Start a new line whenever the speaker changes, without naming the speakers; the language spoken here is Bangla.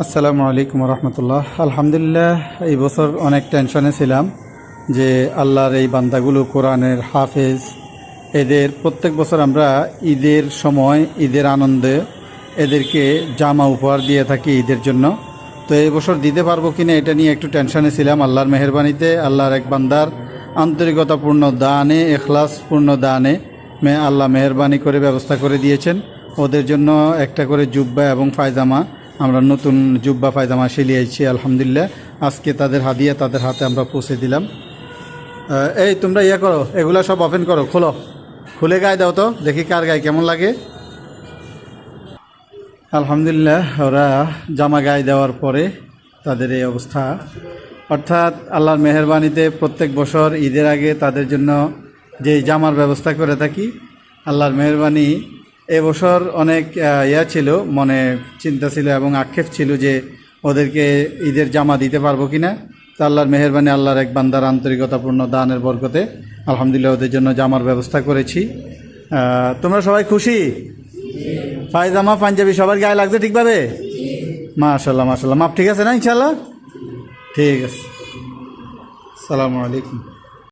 আসসালামু আলাইকুম রহমতুল্লাহ। আলহামদুলিল্লাহ, এই বছর অনেক টেনশনে ছিলাম যে আল্লাহর এই বান্দাগুলো কোরআনের হাফেজ, এদের প্রত্যেক বছর আমরা ঈদের সময় ঈদের আনন্দে এদেরকে জামা উপহার দিয়ে থাকি ঈদের জন্য। তো এই বছর দিতে পারবো কিনা এটা নিয়ে একটু টেনশনে ছিলাম। আল্লাহর মেহেরবানিতে, আল্লাহর এক বান্দার আন্তরিকতাপূর্ণ দানে, এখলাসপূর্ণ দানে আল্লাহ মেহেরবানি করে ব্যবস্থা করে দিয়েছেন। ওদের জন্য একটা করে জুব্বা এবং পায়জামা, আমরা নতুন জুব্বা পায়জামা সিলিয়েছি আলহামদুলিল্লাহ। আজকে তাদের হাদিয়া তাদের হাতে আমরা পৌঁছে দিলাম। এই তোমরা ইয়ে করো, এগুলো সব ওপেন করো, খোলো, খুলে গায়ে দাও তো দেখি কার গায়ে কেমন লাগে। আলহামদুলিল্লাহ, ওরা জামা গায়ে দেওয়ার পরে তাদের এই অবস্থা। অর্থাৎ আল্লাহর মেহেরবানিতে প্রত্যেক বছর ঈদের আগে তাদের জন্য যে জামার ব্যবস্থা করে থাকি, আল্লাহর মেহেরবানি এবছর অনেক ছিল, মনে চিন্তা ছিল এবং আক্ষেপ ছিল যে ওদেরকে ঈদের জামা দিতে পারবো কি না। তো আল্লাহর মেহেরবানি, আল্লাহর এক বান্দার আন্তরিকতাপূর্ণ দানের বরকতে আলহামদুলিল্লাহ ওদের জন্য জামার ব্যবস্থা করেছি। তোমরা সবাই খুশি? পায়জামা পাঞ্জাবি সবার গায়ে লাগছে ঠিকভাবে? মাশাল্লাহ মাশাল্লাহ। মাপ ঠিক আছে না? ইনশাল্লাহ ঠিক আছে। আসসালামু আলাইকুম।